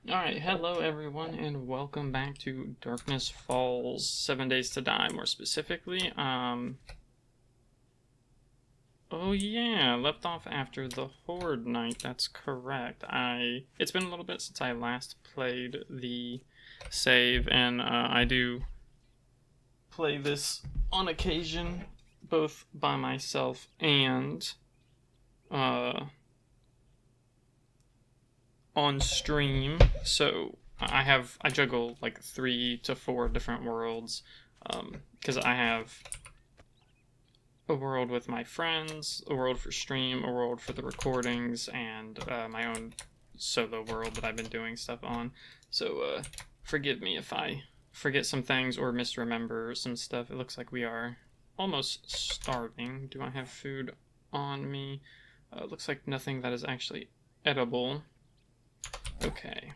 Alright, hello everyone, and welcome back to Darkness Falls 7 Days to Die, more specifically. Oh yeah, left off after the Horde Night, that's correct. It's been a little bit since I last played the save, and I do play this on occasion, both by myself and, uh, on stream. So I juggle like 3 to 4 different worlds, because I have a world with my friends, a world for stream, a world for the recordings, and my own solo world that I've been doing stuff on. So forgive me if I forget some things or misremember some stuff. It looks like we are almost starving. Do I have food on me? Looks like nothing that is actually edible. Okay.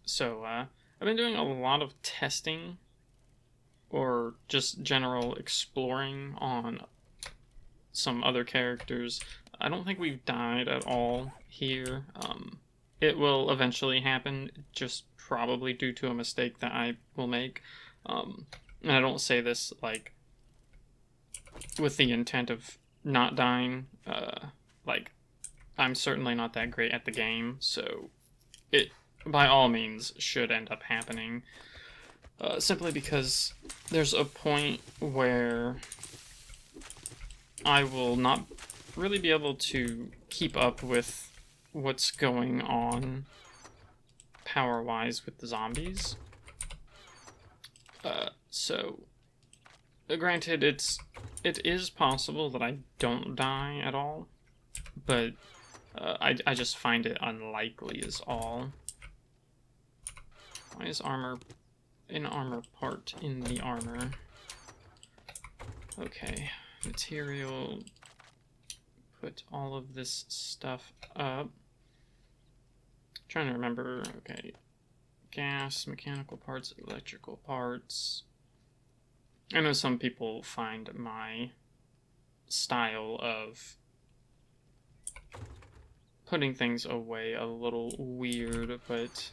So, I've been doing a lot of testing or just general exploring on some other characters. I don't think we've died at all here. It will eventually happen, just probably due to a mistake that I will make. And I don't say this like with the intent of not dying. Like, I'm certainly not that great at the game, so it by all means should end up happening. Simply because there's a point where I will not really be able to keep up with what's going on power-wise with the zombies. So, granted, it is possible that I don't die at all, but I just find it unlikely is all. Why is an armor part in the armor? Okay, material. Put all of this stuff up. Trying to remember. Okay, gas, mechanical parts, electrical parts. I know some people find my style of putting things away a little weird, but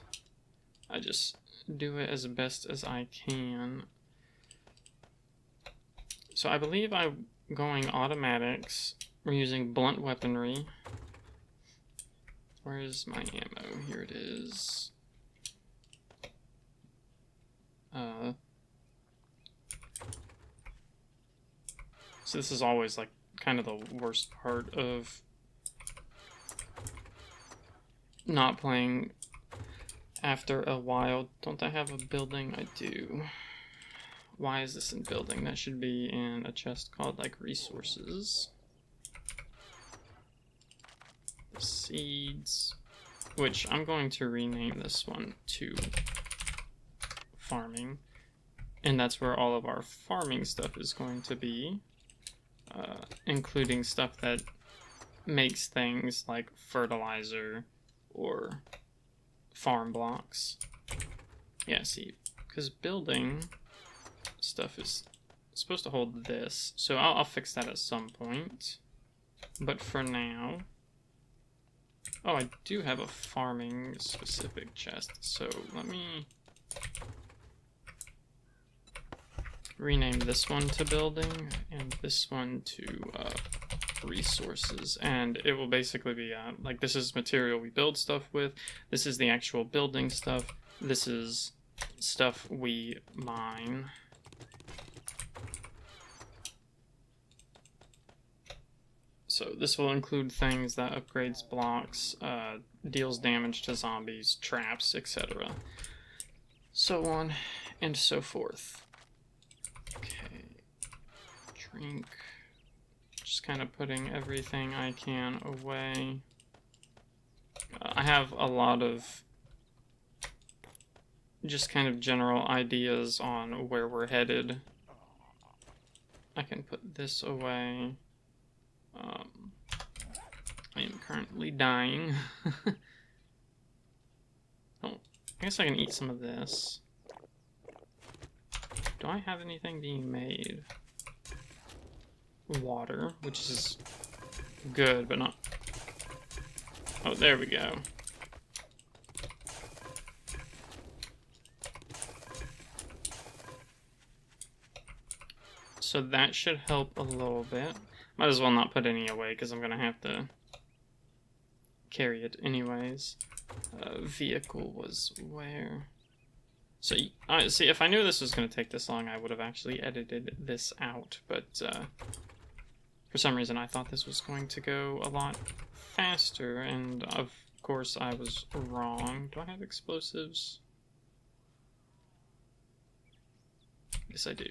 I just do it as best as I can. So I believe I'm going automatics. We're using blunt weaponry. Where is my ammo? Here it is. So this is always like kind of the worst part of not playing after a while. Don't I have a building? I do. Why is this in building? That should be in a chest called like resources. The seeds, which I'm going to rename this one to farming. And that's where all of our farming stuff is going to be, including stuff that makes things like fertilizer or farm blocks. Yeah, see, because building stuff is supposed to hold this, so I'll fix that at some point. But for now, oh, I do have a farming specific chest, so let me rename this one to building and this one to resources, and it will basically be like, this is material we build stuff with, this is the actual building stuff, this is stuff we mine. So this will include things that upgrades blocks, deals damage to zombies, traps, etc. So on and so forth. Okay, drink. Just kind of putting everything I can away. I have a lot of just kind of general ideas on where we're headed. I can put this away. I am currently dying. Oh, I guess I can eat some of this. Do I have anything being made? Water, which is good, but not... Oh, there we go. So that should help a little bit. Might as well not put any away because I'm gonna have to carry it anyways. Vehicle was where? So, see, if I knew this was going to take this long, I would have actually edited this out, but for some reason I thought this was going to go a lot faster, and of course I was wrong. Do I have explosives? Yes, I do.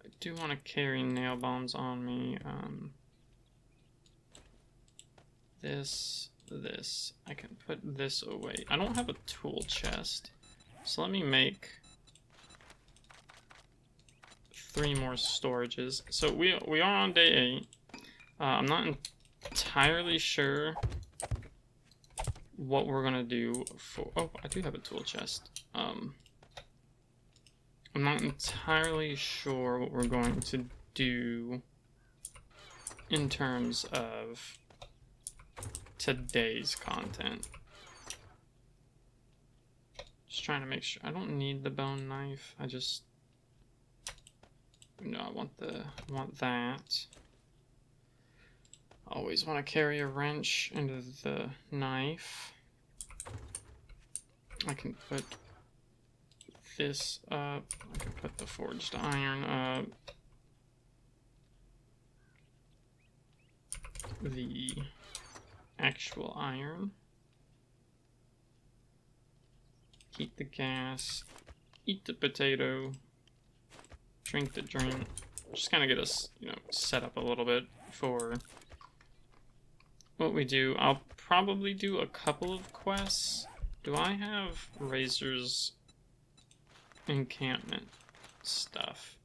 I do want to carry nail bombs on me. This. I can put this away. I don't have a tool chest, so let me make 3 more storages. So we are on day 8. I'm not entirely sure what we're gonna do for. Oh, I do have a tool chest. I'm not entirely sure what we're going to do in terms of today's content. Just trying to make sure. I don't need the bone knife. I just, no, I want that. Always want to carry a wrench into the knife. I can put this up. I can put the forged iron up. The actual iron. Heat the gas. Eat the potato. Drink the drink. Just kind of get us, set up a little bit for what we do. I'll probably do a couple of quests. Do I have Razor's encampment stuff?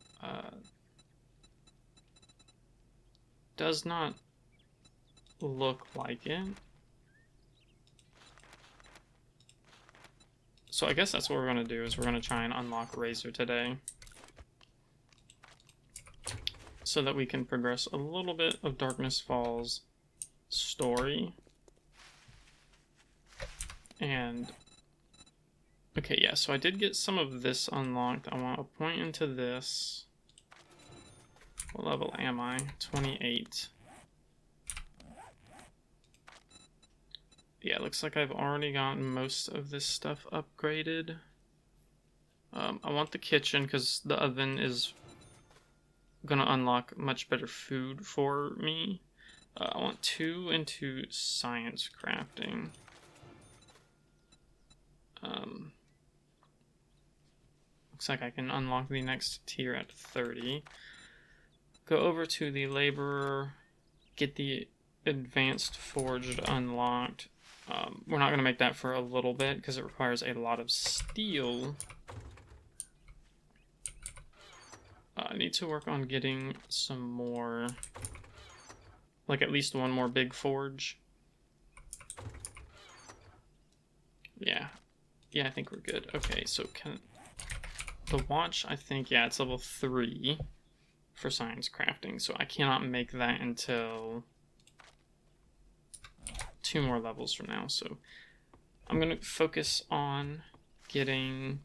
Does not look like it. So I guess that's what we're going to do, is we're going to try and unlock Razor today, so that we can progress a little bit of Darkness Falls story. And okay, yeah, so I did get some of this unlocked. I want to point into this. What level am I? 28. Yeah, it looks like I've already gotten most of this stuff upgraded. I want the kitchen because the oven is gonna unlock much better food for me. I want 2 into science crafting. Looks like I can unlock the next tier at 30. Go over to the laborer, get the advanced forged unlocked. We're not going to make that for a little bit because it requires a lot of steel. I need to work on getting some more, like at least 1 more big forge. Yeah, I think we're good. Okay, so can the watch, I think, yeah, it's level 3 for science crafting, so I cannot make that until 2 more levels from now. So I'm gonna focus on getting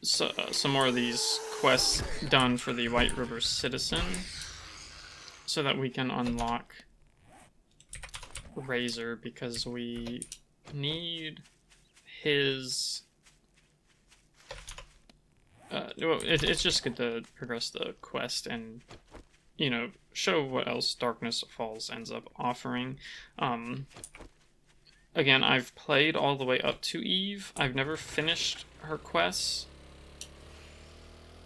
some more of these quests done for the White River Citizen, so that we can unlock Razor, because we need his it's just good to progress the quest and show what else Darkness Falls ends up offering. Again, I've played all the way up to Eve. I've never finished her quests.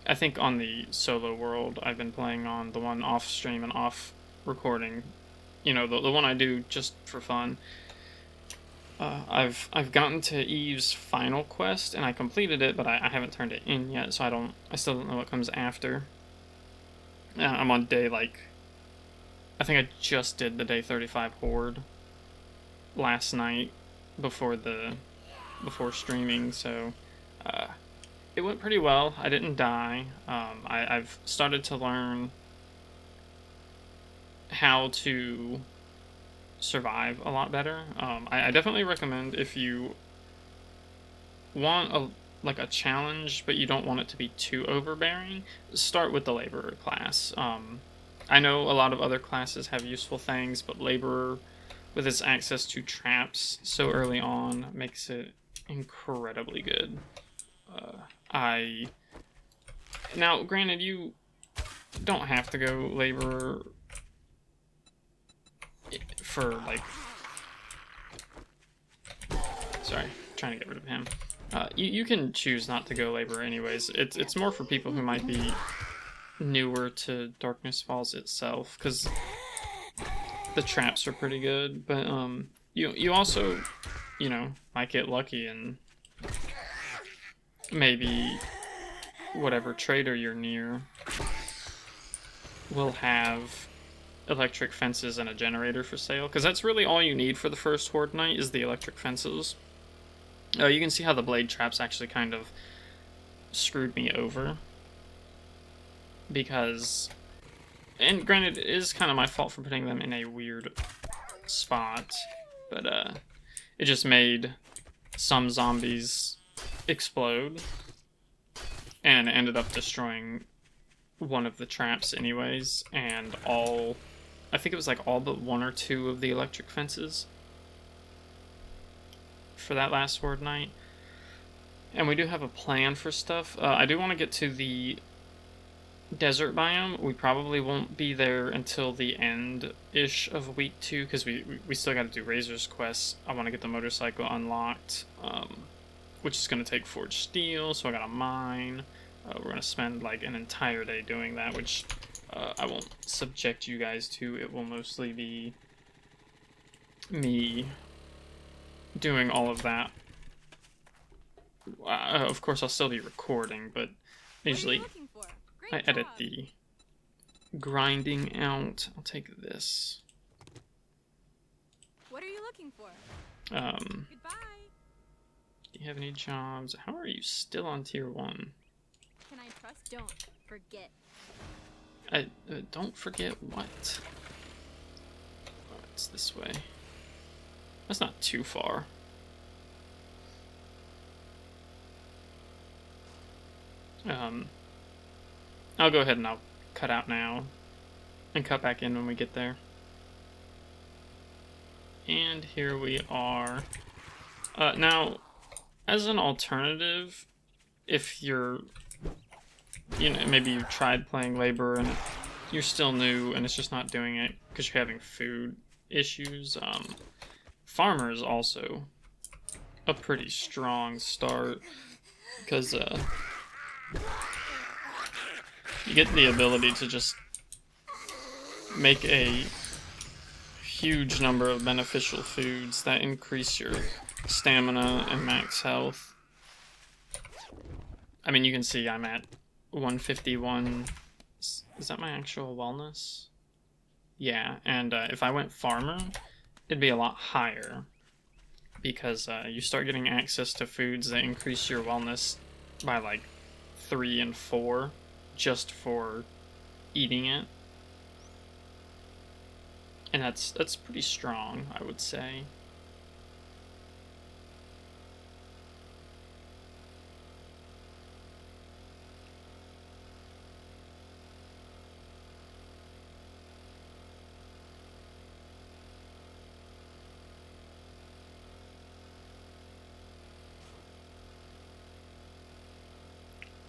I think on the solo world I've been playing on, the one off stream and off recording, the one I do just for fun. I've gotten to Eve's final quest and I completed it, but I haven't turned it in yet, so I still don't know what comes after. I'm on day, I think I just did the day 35 horde last night before streaming, so it went pretty well. I didn't die. I've started to learn how to survive a lot better. I definitely recommend, if you want like a challenge, but you don't want it to be too overbearing, start with the laborer class. I know a lot of other classes have useful things, but laborer, with its access to traps so early on, makes it incredibly good. Now, granted, you don't have to go laborer for, like... Sorry, trying to get rid of him. You can choose not to go laborer anyways. It's more for people who might be newer to Darkness Falls itself, because the traps are pretty good, but you also, you know, might get lucky and maybe whatever trader you're near will have electric fences and a generator for sale, because that's really all you need for the first Horde Night is the electric fences. You can see how the blade traps actually kind of screwed me over, because, and granted, it is kind of my fault for putting them in a weird spot, but it just made some zombies explode and ended up destroying one of the traps anyways, and I think it was like all but one or two of the electric fences for that last Horde Night. And we do have a plan for stuff. I do want to get to the desert biome. We probably won't be there until the end-ish of week 2, because we still got to do Razor's Quest. I want to get the motorcycle unlocked, which is going to take forged steel, so I got to mine. We're going to spend like an entire day doing that, which I won't subject you guys to. It will mostly be me doing all of that. Of course, I'll still be recording, but usually I edit the grinding out. I'll take this. What are you looking for? Goodbye. Do you have any jobs? How are you still on tier 1? Can I trust? Don't forget. Don't forget what? Oh, it's this way. That's not too far. I'll go ahead and I'll cut out now and cut back in when we get there. And here we are. Now, as an alternative, if you're, you know, maybe you've tried playing Labor and you're still new and it's just not doing it because you're having food issues, Farmer is also a pretty strong start, because you get the ability to just make a huge number of beneficial foods that increase your stamina and max health. I mean, you can see I'm at 151. Is that my actual wellness? Yeah, and if I went Farmer, it'd be a lot higher, because you start getting access to foods that increase your wellness by like 3 and 4 just for eating it. And that's pretty strong, I would say.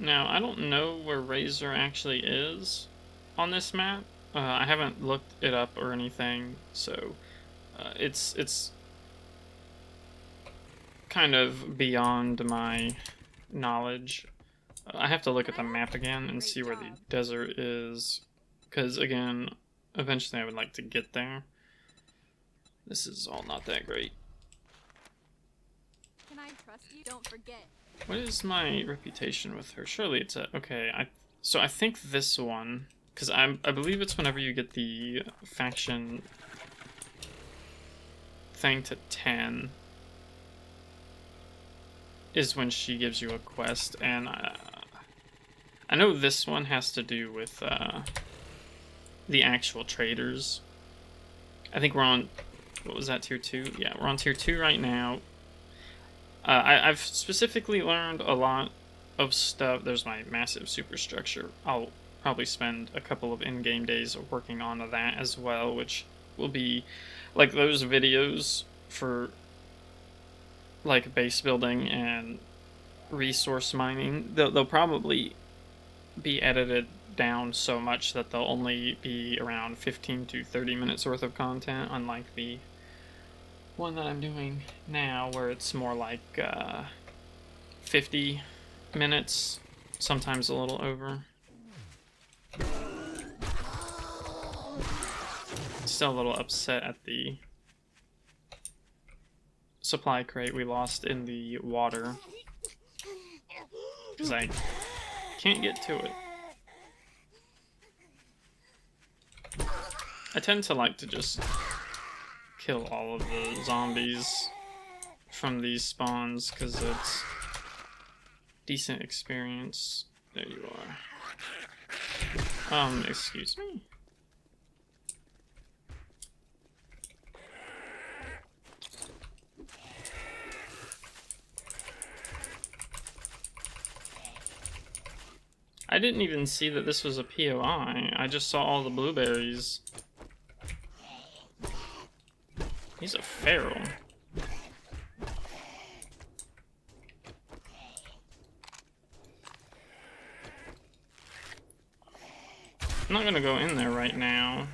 Now, I don't know where Razor actually is on this map. I haven't looked it up or anything, so it's kind of beyond my knowledge. I have to look at the map again and see where the desert is, because again, eventually I would like to get there. This is all not that great. Can I trust you? Don't forget. What is my reputation with her? Surely it's okay. So I think this one, because I believe it's whenever you get the faction thing to 10 is when she gives you a quest, and I know this one has to do with the actual traders. I think we're on, what was that, tier 2? Yeah, we're on tier 2 right now. I've specifically learned a lot of stuff. There's my massive superstructure. I'll probably spend a couple of in-game days working on that as well, which will be like those videos for like base building and resource mining. They'll probably be edited down so much that they'll only be around 15 to 30 minutes worth of content, unlike the one that I'm doing now where it's more like 50 minutes, sometimes a little over. Still a little upset at the supply crate we lost in the water because I can't get to it. I tend to like to just kill all of the zombies from these spawns because it's decent experience. There you are. Excuse me? I didn't even see that this was a POI. I just saw all the blueberries. He's a feral. I'm not gonna go in there right now.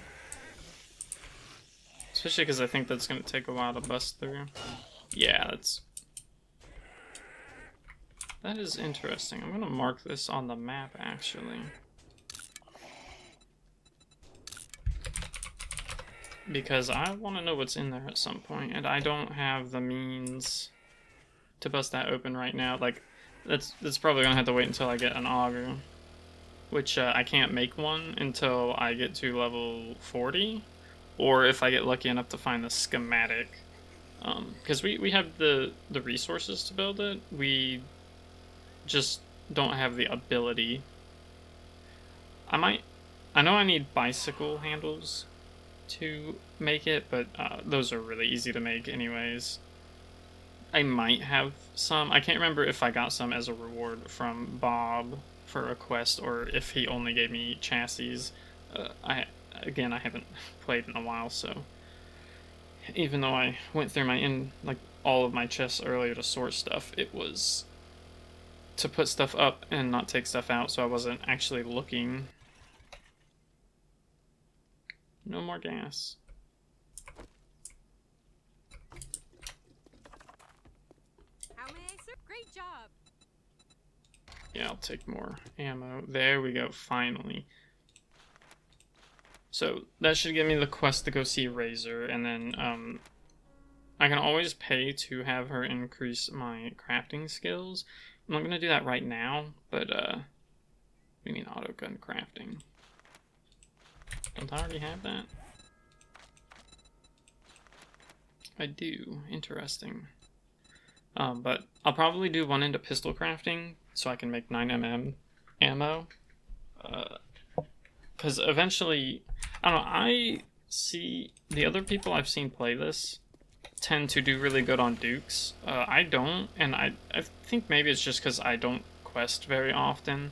Especially because I think that's gonna take a while to bust through. Yeah, that is interesting. I'm gonna mark this on the map, actually. Because I want to know what's in there at some point, and I don't have the means to bust that open right now. Like, that's probably gonna have to wait until I get an auger. Which, I can't make one until I get to level 40. Or if I get lucky enough to find the schematic. Because we have the resources to build it. We just don't have the ability. I know I need bicycle handles to make it, but those are really easy to make anyways. I might have some. I can't remember if I got some as a reward from Bob for a quest or if he only gave me chassis. I haven't played in a while, so even though I went through all of my chests earlier to sort stuff, it was to put stuff up and not take stuff out, so I wasn't actually looking. No more gas. How may I serve? Great job. Yeah, I'll take more ammo. There we go, finally. So that should give me the quest to go see Razor, and then I can always pay to have her increase my crafting skills. I'm not gonna do that right now, but we mean auto gun crafting. Don't I already have that? I do. Interesting. But I'll probably do one into pistol crafting so I can make 9mm ammo. Because eventually, I don't know, I see the other people I've seen play this tend to do really good on Dukes. I don't, and I think maybe it's just because I don't quest very often.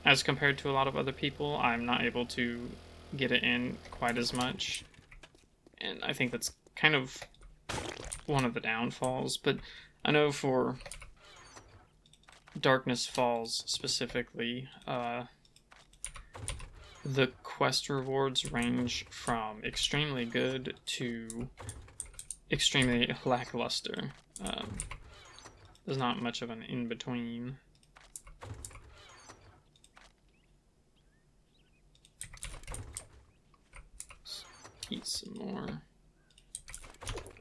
As compared to a lot of other people, I'm not able to get it in quite as much. And I think that's kind of one of the downfalls. But I know for Darkness Falls specifically, the quest rewards range from extremely good to extremely lackluster. There's not much of an in-between. Eat some more.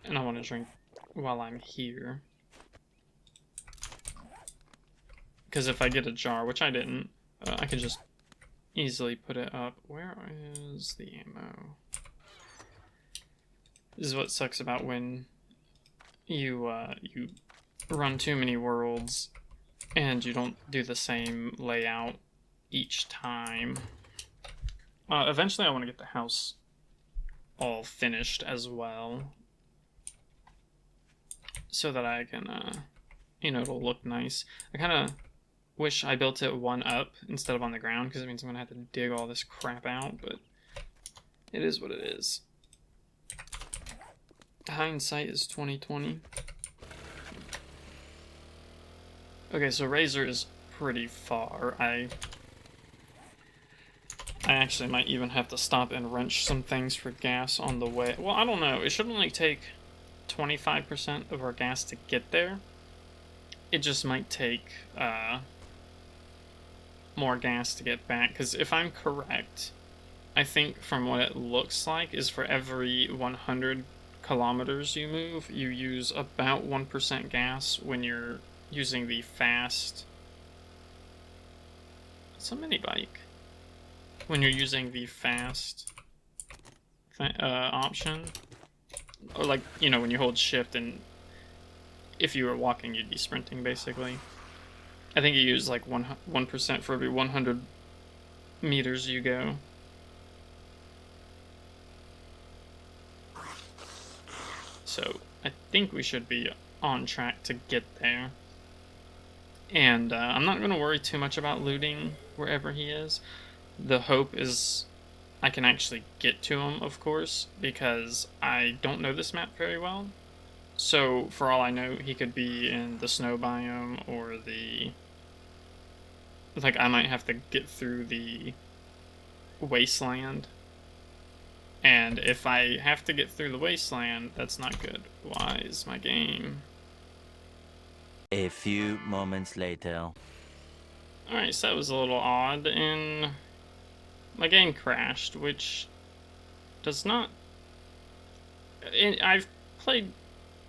And I want to drink while I'm here. Because if I get a jar, which I didn't, I could just easily put it up. Where is the ammo? This is what sucks about when you run too many worlds and you don't do the same layout each time. Eventually I want to get the house all finished as well. so that I can, you know, it'll look nice. I kind of wish I built it one up instead of on the ground, because it means I'm gonna have to dig all this crap out, but it is what it is. Hindsight is 2020. Okay, so Razor is pretty far. I actually might even have to stop and wrench some things for gas on the way. Well, I don't know. It should only take 25% of our gas to get there. It just might take more gas to get back, because if I'm correct, I think from what it looks like is for every 100 kilometers you move, you use about 1% gas when you're using the fast... It's a mini bike. When you're using the fast option, or like, you know, when you hold shift, and if you were walking you'd be sprinting basically. I think you use like 1% for every 100 meters you go. So I think we should be on track to get there. And I'm not going to worry too much about looting wherever he is. The hope is I can actually get to him, of course, because I don't know this map very well. So for all I know, he could be in the snow biome or the... Like, I might have to get through the wasteland. And if I have to get through the wasteland, that's not good. Why is my game... A few moments later. Alright, so that was a little odd, and my game crashed, which does not... I've played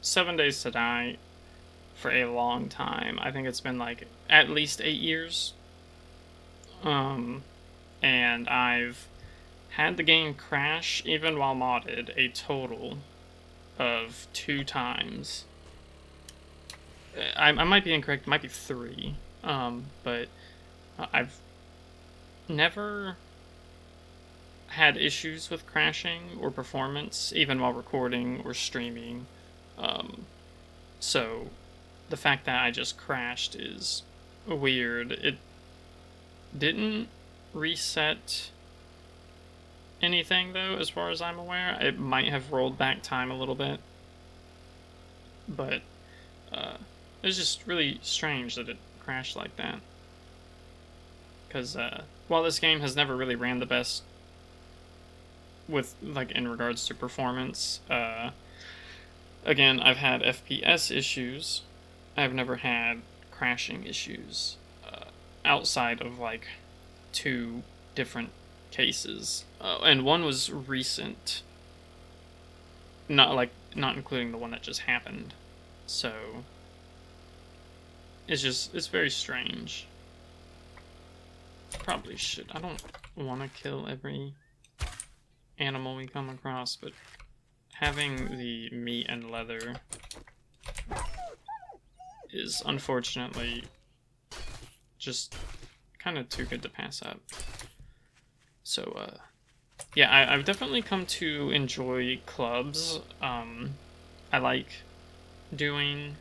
7 Days to Die for a long time. I think it's been like at least 8 years. And I've had the game crash, even while modded, a total of 2 times. I might be incorrect, it might be 3, but I've never had issues with crashing or performance, even while recording or streaming. So the fact that I just crashed is weird. It didn't reset anything, though, as far as I'm aware. It might have rolled back time a little bit, but it's just really strange that it crashed like that. Because while this game has never really ran the best with, like, in regards to performance, again, I've had FPS issues. I've never had crashing issues outside of like 2 different cases, and one was recent, not including the one that just happened. So it's very strange. Probably should. I don't want to kill every animal we come across, but having the meat and leather is unfortunately just kind of too good to pass up. So, yeah, I've definitely come to enjoy clubs. I like doing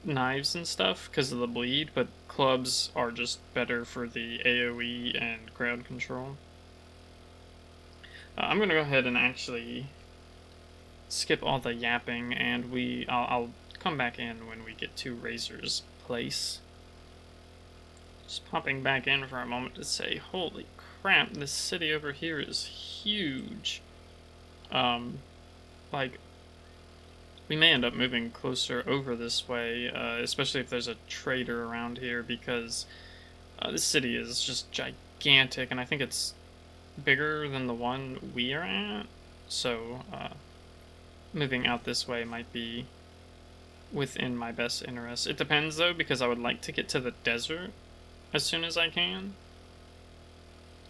knives and stuff because of the bleed, but clubs are just better for the AoE and crowd control. I'm gonna go ahead and actually skip all the yapping, and I'll come back in when we get to Razor's place. Just popping back in for a moment to say, holy crap, this city over here is huge. Like, we may end up moving closer over this way, especially if there's a trader around here, because this city is just gigantic, and I think it's bigger than the one we are at, so moving out this way might be within my best interest. It depends, though, because I would like to get to the desert as soon as I can,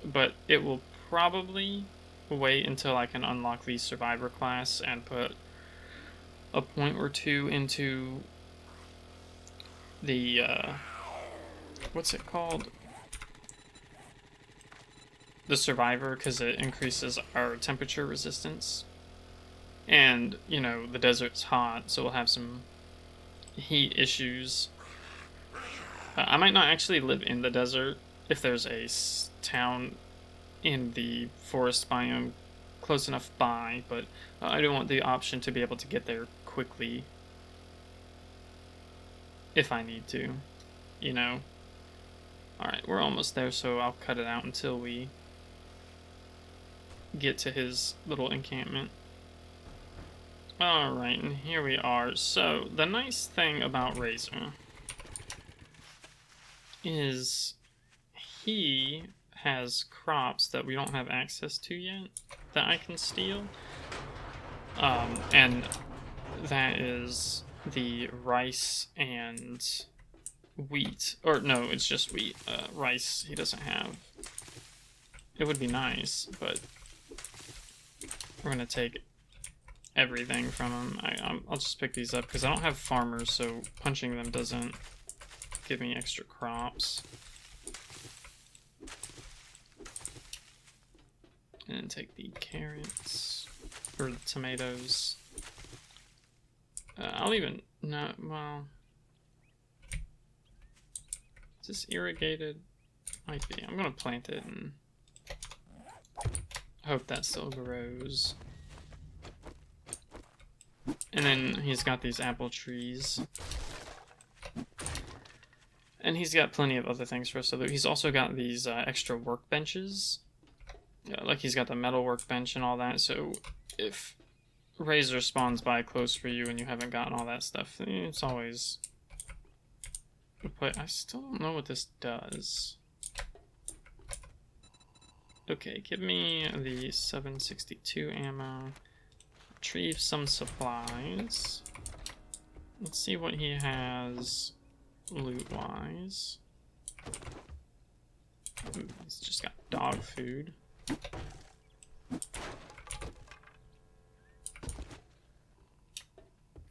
but it will probably wait until I can unlock the survivor class and put a point or 2 into the what's it called, the survivor, because it increases our temperature resistance. And, you know, the desert's hot, so we'll have some heat issues. I might not actually live in the desert if there's a town in the forest biome close enough by, but I do want the option to be able to get there quickly if I need to, you know. Alright, we're almost there, so I'll cut it out until we get to his little encampment. Alright, and here we are. So, the nice thing about Razor is he has crops that we don't have access to yet that I can steal. And that is the rice and wheat. Or no, it's just wheat. Rice he doesn't have. It would be nice, but we're gonna take everything from him. I'll just pick these up because I don't have farmers, so punching them doesn't give me extra crops. And then take the carrots or the tomatoes. I'll even no. Well, is this irrigated? Might be. I'm gonna plant it and hope that still grows. And then he's got these apple trees. And he's got plenty of other things for us to do. He's also got these extra workbenches. Like he's got the metal workbench and all that. So if Razor spawns by close for you and you haven't gotten all that stuff, it's always... But I still don't know what this does. Okay, give me the 762 ammo. Retrieve some supplies. Let's see what he has loot-wise. He's just got dog food.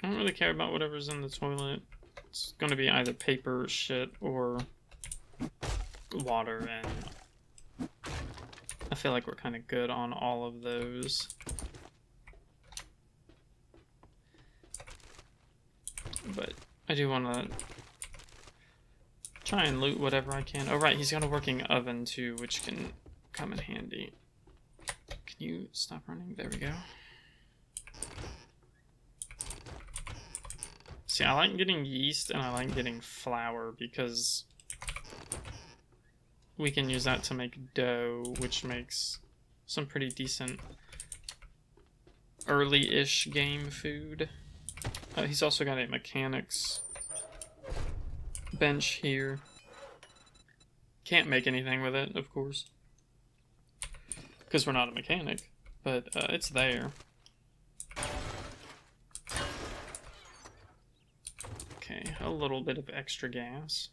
I don't really care about whatever's in the toilet. It's gonna be either paper, shit, or water, and I feel like we're kind of good on all of those. But I do want to try and loot whatever I can. Oh right, he's got a working oven too, which can come in handy. Can you stop running? There we go. See, I like getting yeast and I like getting flour because we can use that to make dough, which makes some pretty decent early-ish game food. He's also got a mechanics bench here. Can't make anything with it, of course, because we're not a mechanic, but it's there. Okay, a little bit of extra gas.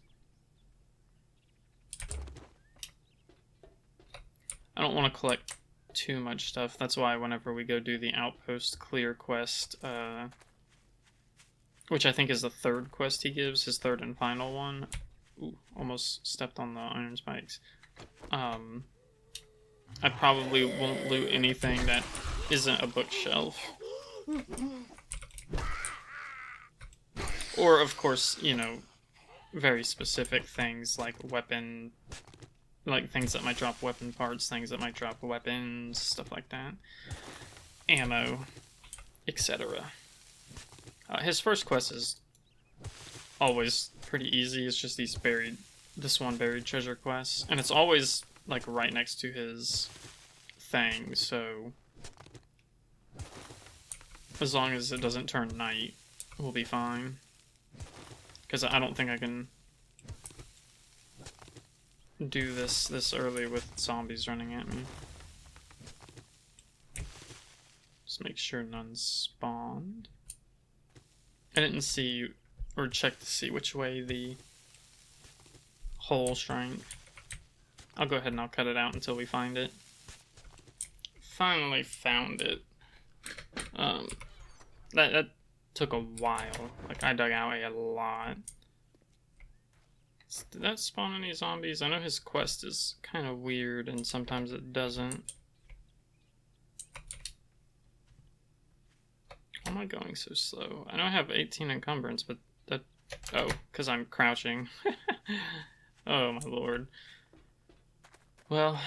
I don't want to collect too much stuff. That's why whenever we go do the outpost clear quest, which I think is the third quest he gives, his third and final one. Ooh, almost stepped on the iron spikes. I probably won't loot anything that isn't a bookshelf. Or, of course, you know, very specific things like weapon... Like things that might drop weapon parts, things that might drop weapons, stuff like that. Ammo, etc. His first quest is always pretty easy. It's just this one buried treasure quest, and it's always like right next to his thing. So as long as it doesn't turn night, we'll be fine. Because I don't think I can do this early with zombies running at me. Just make sure none spawned. I didn't see or check to see which way the hole shrank. I'll go ahead and I'll cut it out until we find it. Finally found it. That took a while. Like, I dug out a lot. Did that spawn any zombies? I know his quest is kind of weird and sometimes it doesn't. Why am I going so slow? I know I have 18 encumbrance, but that... Oh, because I'm crouching. Oh, my lord. Well,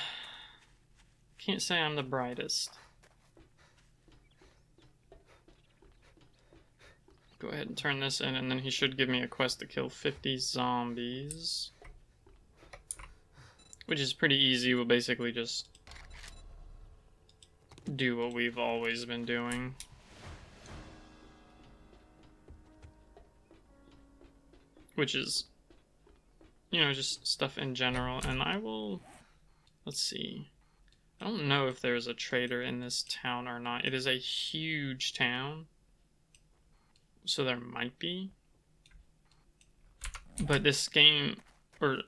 can't say I'm the brightest. Go ahead and turn this in, and then he should give me a quest to kill 50 zombies. Which is pretty easy. We'll basically just do what we've always been doing. Which is, you know, just stuff in general. And I will... Let's see. I don't know if there's a trader in this town or not. It is a huge town. So there might be. But this game... Or...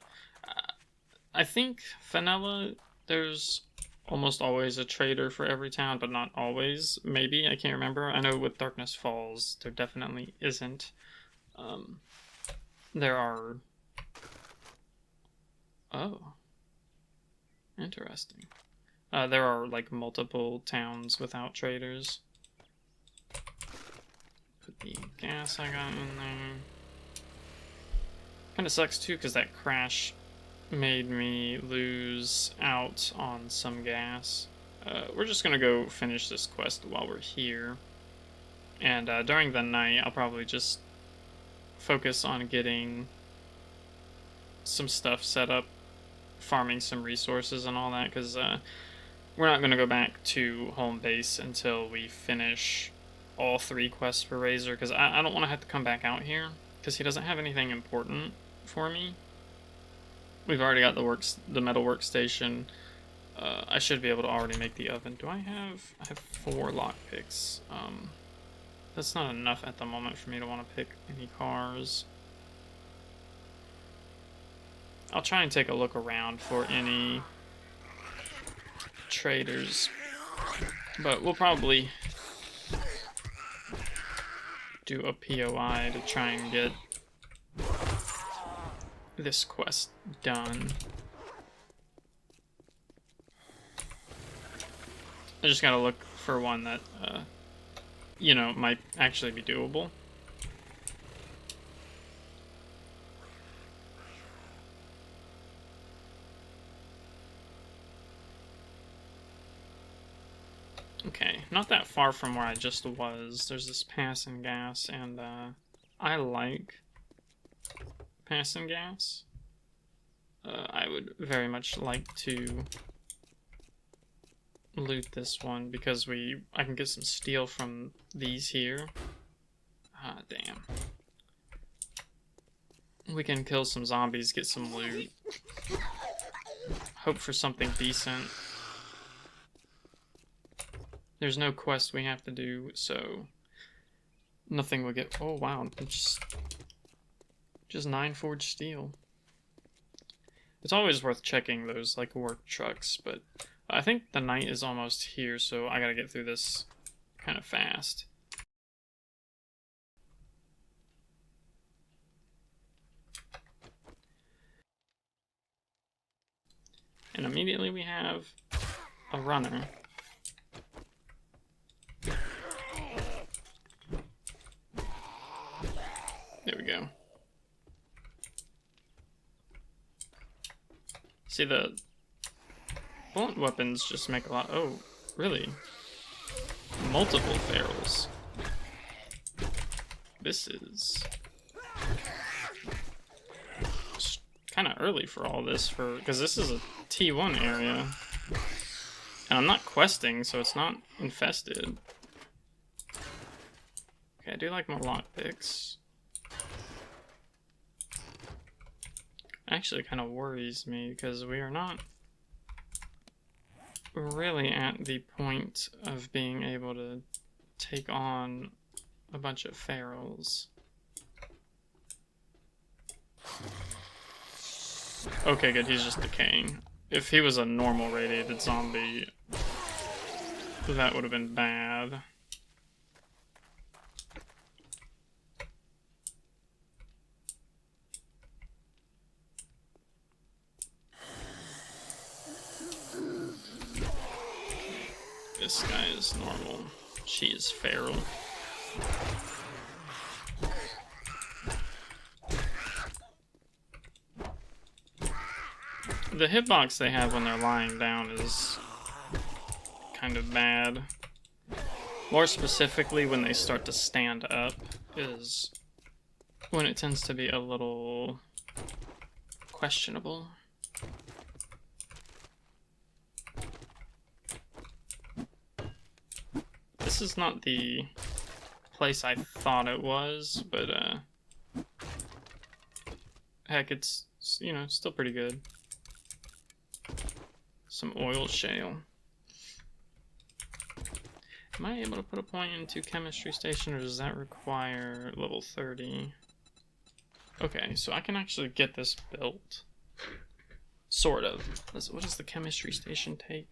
I think Vanilla, there's almost always a trader for every town, but not always. Maybe, I can't remember. I know with Darkness Falls, there definitely isn't. There are... Oh. Interesting. There are, like, multiple towns without traders. Put the gas I got in there. Kinda sucks, too, because that crash made me lose out on some gas. We're just gonna go finish this quest while we're here. And during the night, I'll probably just focus on getting some stuff set up, farming some resources and all that, because we're not gonna go back to home base until we finish all 3 quests for Razor, because I don't want to have to come back out here, because he doesn't have anything important for me. We've already got the metal workstation. I should be able to already make the oven. I have 4 lockpicks. That's not enough at the moment for me to want to pick any cars. I'll try and take a look around for any traders, but we'll probably do a POI to try and get this quest done. I just gotta look for one that, you know, might actually be doable. Okay, not that far from where I just was. There's this passing gas, and I like passing gas. I would very much like to loot this one because I can get some steel from these here. Ah, damn. We can kill some zombies, get some loot. Hope for something decent. There's no quest we have to do, so nothing will get... Oh, wow. Just 9 forged steel. It's always worth checking those, like, work trucks, but I think the night is almost here, so I gotta get through this kind of fast. And immediately we have a runner. There we go. See, the blunt weapons just make a lot... Oh, really? Multiple ferals. This is kind of early for all this, because this is a T1 area. And I'm not questing, so it's not infested. Okay, I do like more lockpicks. Actually kind of worries me because we are not really at the point of being able to take on a bunch of ferals. Okay, good, he's just decaying. If he was a normal radiated zombie, that would have been bad. This guy is normal. She is feral. The hitbox they have when they're lying down is kind of bad. More specifically, when they start to stand up is when it tends to be a little questionable. This is not the place I thought it was, but heck, it's, you know, still pretty good. Some oil shale. Am I able to put a point into chemistry station, or does that require level 30? Okay, so I can actually get this built. Sort of. What does the chemistry station take?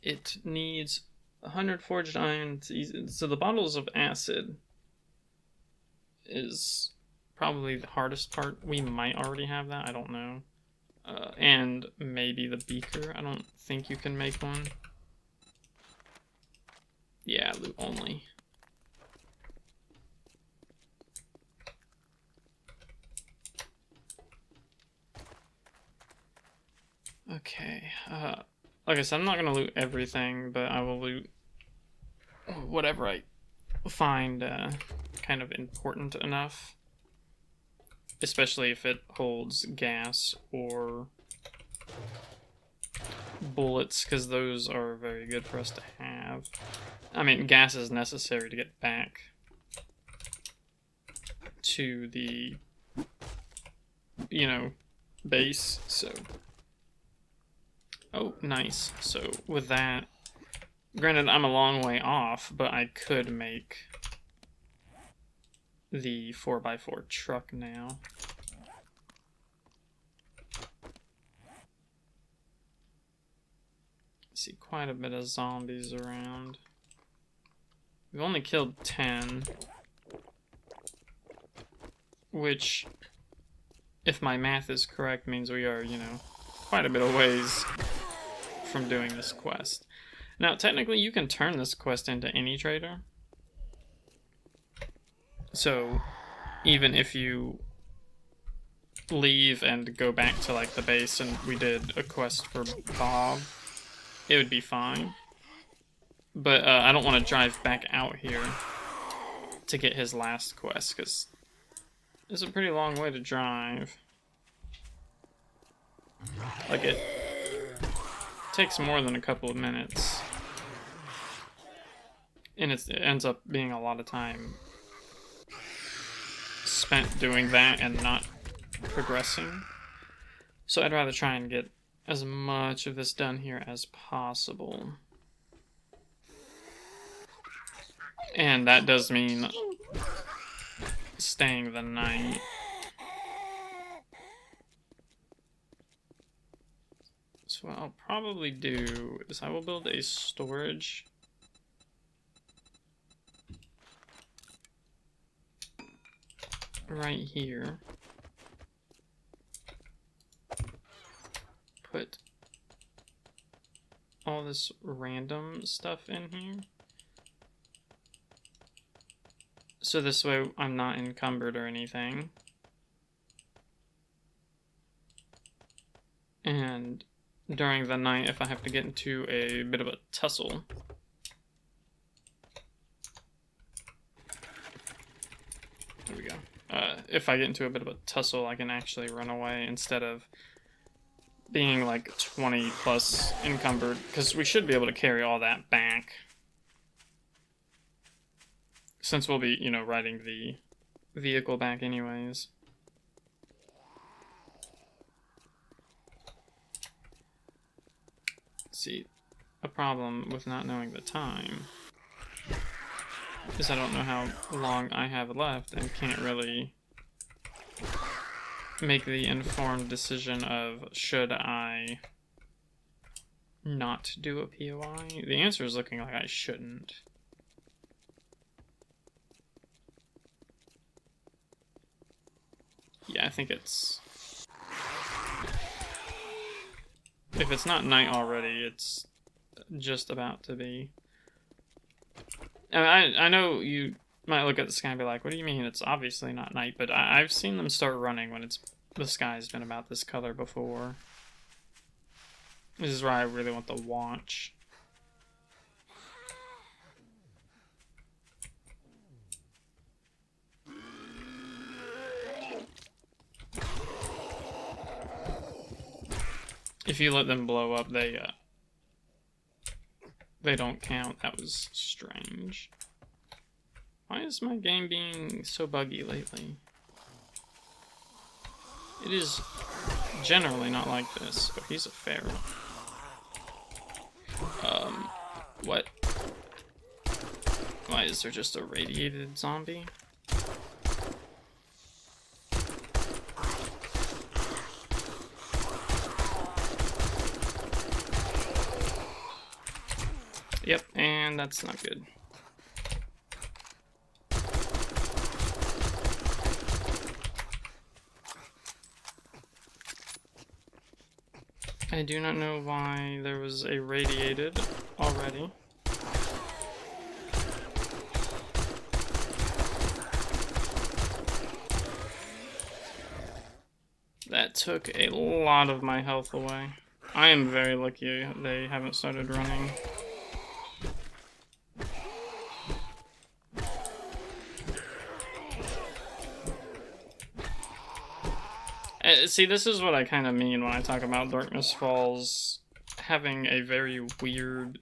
It needs 100 forged iron. So the bottles of acid is probably the hardest part. We might already have that, I don't know. And maybe the beaker. I don't think you can make one. Yeah, loot only. Okay, like I said, I'm not gonna loot everything, but I will loot whatever I find kind of important enough. Especially if it holds gas or bullets, because those are very good for us to have. I mean, gas is necessary to get back to the, you know, base, so... Oh, nice. So, with that, granted, I'm a long way off, but I could make the 4x4 truck now. See quite a bit of zombies around. We've only killed 10. Which, if my math is correct, means we are, you know, quite a bit of ways from doing this quest. Now, technically, you can turn this quest into any trader. So, even if you leave and go back to, like, the base and we did a quest for Bob, it would be fine. But I don't want to drive back out here to get his last quest, because it's a pretty long way to drive. Like, it takes more than a couple of minutes. And it ends up being a lot of time spent doing that and not progressing. So I'd rather try and get as much of this done here as possible. And that does mean staying the night. So what I'll probably do is I will build a storage right here. Put all this random stuff in here. So this way I'm not encumbered or anything. And during the night, if I have to get into a bit of a tussle, there we go. If I get into a bit of a tussle, I can actually run away instead of being like 20 plus encumbered, because we should be able to carry all that back. Since we'll be, you know, riding the vehicle back anyways. See, a problem with not knowing the time is I don't know how long I have left and can't really make the informed decision of should I not do a POI. The answer is looking like I shouldn't. Yeah, I think it's... If it's not night already, it's just about to be. I know you might look at the sky and be like, what do you mean? It's obviously not night, but I've seen them start running when the sky's been about this color before. This is where I really want the watch. If you let them blow up, they don't count. That was strange. Why is my game being so buggy lately? It is generally not like this. Oh, he's a feral. What? Why is there just a radiated zombie? Yep, and that's not good. I do not know why there was a radiated already. That took a lot of my health away. I am very lucky they haven't started running. See, this is what I kind of mean when I talk about Darkness Falls having a very weird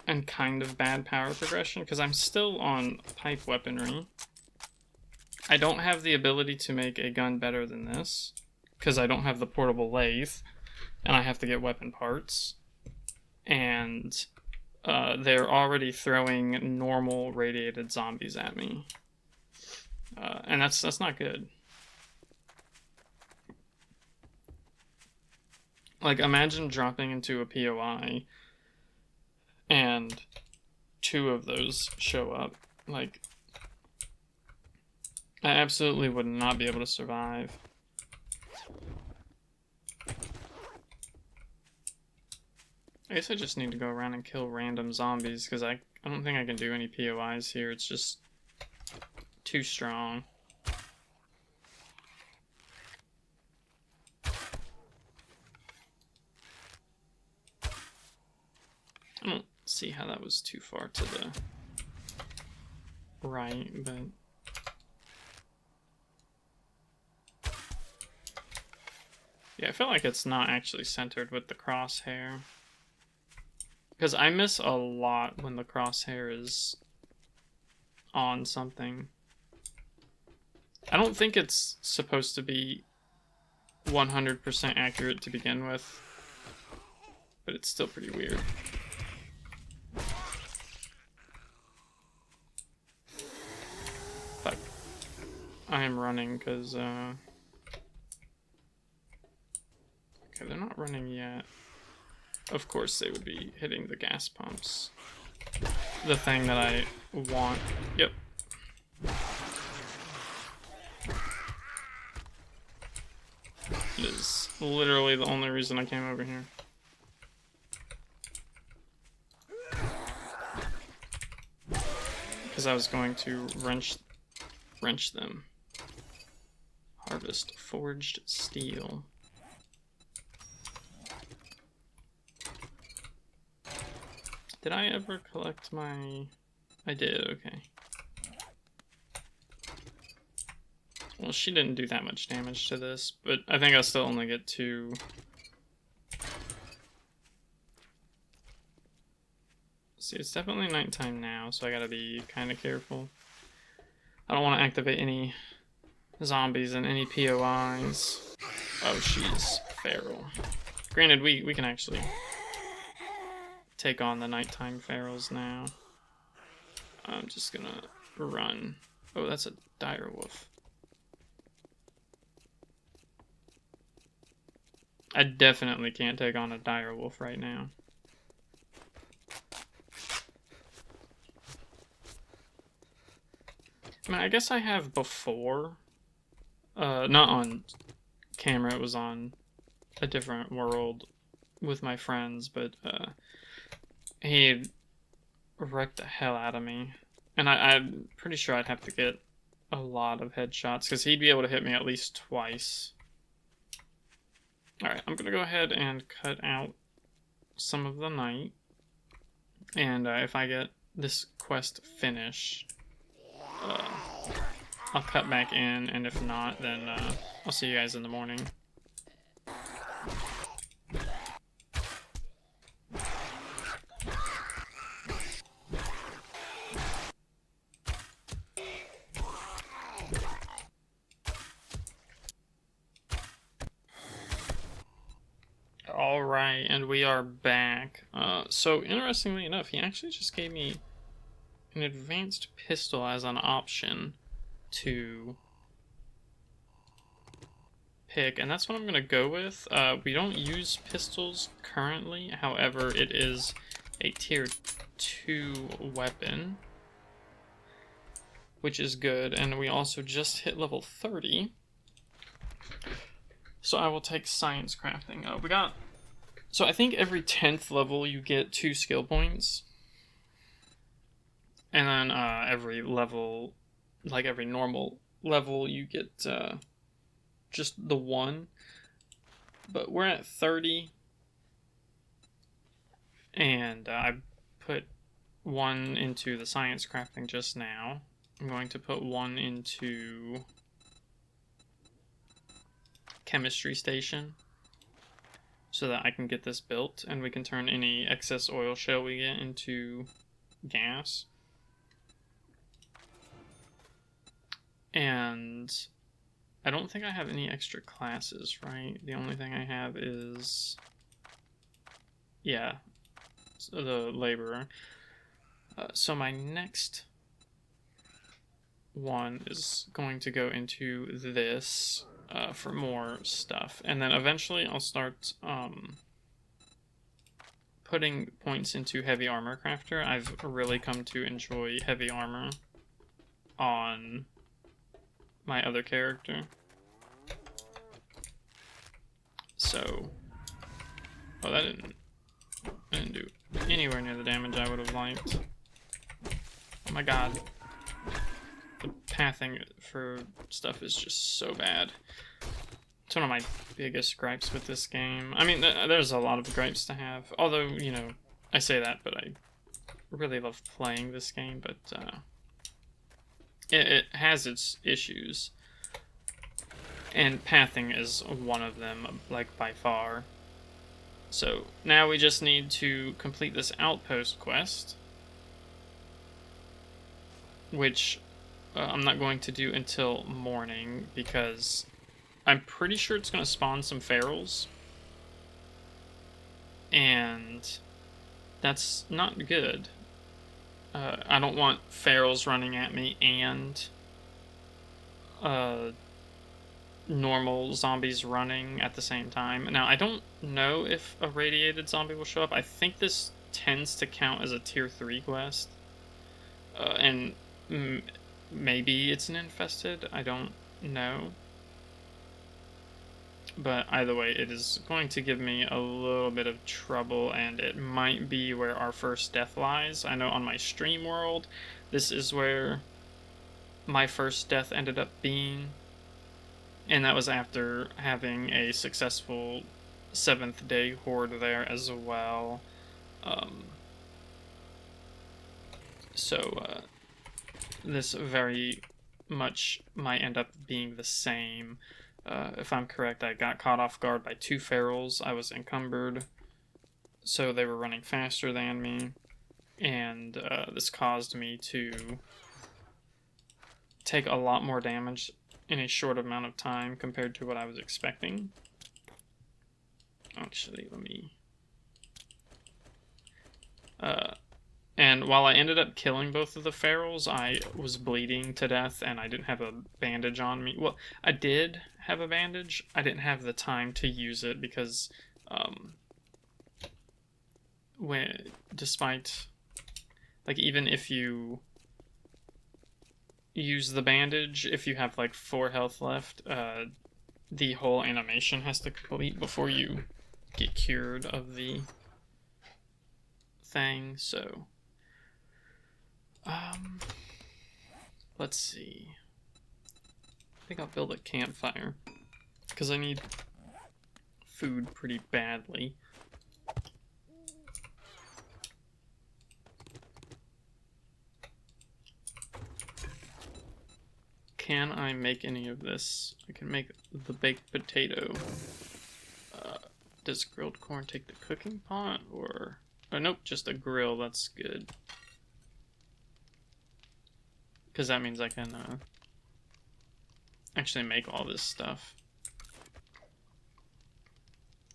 and kind of bad power progression, because I'm still on pipe weaponry. I don't have the ability to make a gun better than this, because I don't have the portable lathe, and I have to get weapon parts. And they're already throwing normal radiated zombies at me. And that's not good. Like, imagine dropping into a POI and 2 of those show up. Like, I absolutely would not be able to survive. I guess I just need to go around and kill random zombies, because I don't think I can do any POIs here. It's just too strong. I don't see how that was too far to the right, but... Yeah, I feel like it's not actually centered with the crosshair. Because I miss a lot when the crosshair is on something. I don't think it's supposed to be 100% accurate to begin with, but it's still pretty weird. Fuck. I am running because, okay, they're not running yet. Of course they would be hitting the gas pumps. The thing that I want. Yep. It is literally the only reason I came over here. Because I was going to wrench them. Harvest forged steel. Did I ever collect my... I did, okay. Well, she didn't do that much damage to this, but I think I'll still only get 2. See, it's definitely nighttime now, so I gotta be kind of careful. I don't want to activate any zombies and any POIs. Oh, she's feral. Granted, we can actually take on the nighttime ferals now. I'm just gonna run. Oh, that's a dire wolf. I definitely can't take on a dire wolf right now. I mean, I guess I have before. Not on camera, it was on a different world with my friends, but He wrecked the hell out of me. And I'm pretty sure I'd have to get a lot of headshots, because he'd be able to hit me at least twice. Alright, I'm gonna go ahead and cut out some of the night. And if I get this quest finished, I'll cut back in, and if not, then I'll see you guys in the morning. Alright, and we are back. So, interestingly enough, he actually just gave me an advanced pistol as an option to pick, and that's what I'm going to go with. We don't use pistols currently, however, it is a tier 2 weapon, which is good, and we also just hit level 30. So I will take science crafting. So I think every 10th level you get 2 skill points. And then every level, like every normal level, you get just the 1. But we're at 30. And I put 1 into the science crafting just now. I'm going to put 1 into chemistry station so that I can get this built, and we can turn any excess oil shale we get into gas. And I don't think I have any extra classes, right? The only thing I have is, yeah, the laborer. So my next one is going to go into this for more stuff, and then eventually I'll start putting points into heavy armor crafter. I've really come to enjoy heavy armor on my other character. So, oh, that didn't do anywhere near the damage I would have liked. Oh my god. The pathing for stuff is just so bad. It's one of my biggest gripes with this game. I mean, there's a lot of gripes to have. Although, you know, I say that, but I really love playing this game, but it has its issues. And pathing is one of them, like, by far. So, now we just need to complete this outpost quest, which I'm not going to do until morning, because I'm pretty sure it's going to spawn some ferals, and that's not good. I don't want ferals running at me and normal zombies running at the same time. Now, I don't know if a radiated zombie will show up. I think this tends to count as a tier 3 quest, and maybe it's an infested, I don't know. But either way, it is going to give me a little bit of trouble, and it might be where our first death lies. I know on my stream world, this is where my first death ended up being. And that was after having a successful 7th day horde there as well. This very much might end up being the same. If I'm correct, I got caught off guard by 2 ferals. I was encumbered, so they were running faster than me, and this caused me to take a lot more damage in a short amount of time compared to what I was expecting. Actually, let me... and while I ended up killing both of the ferals, I was bleeding to death, and I didn't have a bandage on me. Well, I did have a bandage. I didn't have the time to use it because, despite, like, even if you use the bandage, if you have, like, 4 health left, the whole animation has to complete before you get cured of the thing, so let's see. I think I'll build a campfire because I need food pretty badly. Can I make any of this? I can make the baked potato. Does grilled corn take the cooking pot, or... Oh, nope, just a grill, that's good. Because that means I can actually make all this stuff.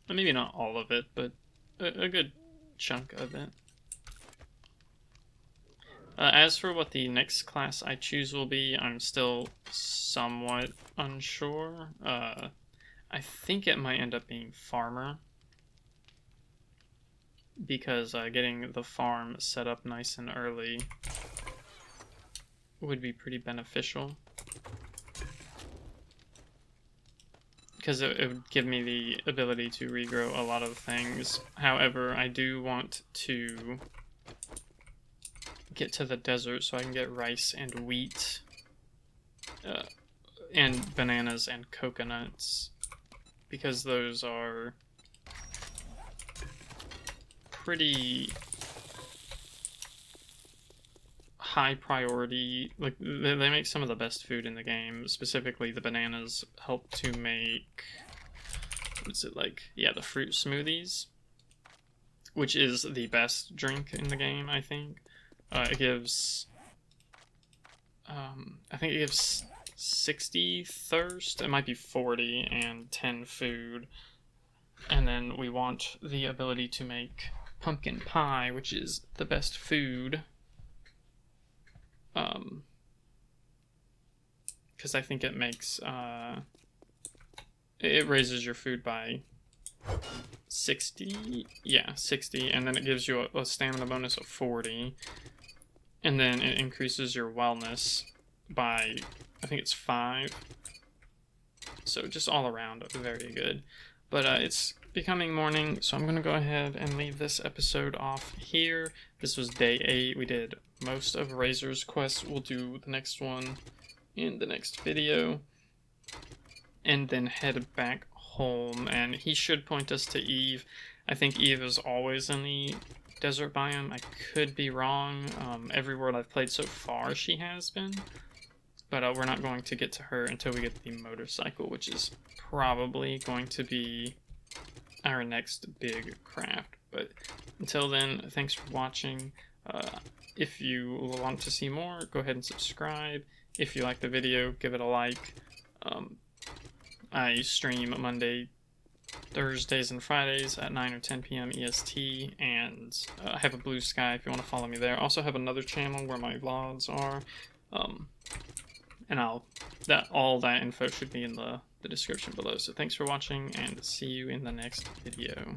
Maybe not all of it, but a good chunk of it. As for what the next class I choose will be, I'm still somewhat unsure. I think it might end up being farmer, because getting the farm set up nice and early would be pretty beneficial. Because it would give me the ability to regrow a lot of things. However, I do want to get to the desert so I can get rice and wheat, and bananas and coconuts, because those are pretty high priority. Like, they make some of the best food in the game. Specifically, the bananas help to make, what's it like? Yeah, the fruit smoothies, which is the best drink in the game, I think. It gives, I think it gives 60 thirst, it might be 40, and 10 food. And then we want the ability to make pumpkin pie, which is the best food. Because I think it makes, it raises your food by 60, yeah, 60, and then it gives you a stamina bonus of 40, and then it increases your wellness by, I think it's 5, so just all around very good. But it's becoming morning, so I'm going to go ahead and leave this episode off here. This was day 8, we did most of Razor's quest. We'll do the next one in the next video, and then head back home, and he should point us to Eve. I think Eve is always in the desert biome. I could be wrong. Every world I've played so far she has been, but we're not going to get to her until we get the motorcycle, which is probably going to be our next big craft. But until then, thanks for watching. If you want to see more, go ahead and subscribe. If you like the video, give it a like. I stream Monday, Thursdays, and Fridays at 9 or 10 p.m. EST, and I have a Blue Sky if you want to follow me there. I also have another channel where my vlogs are, and all that info should be in the description below. So thanks for watching, and see you in the next video.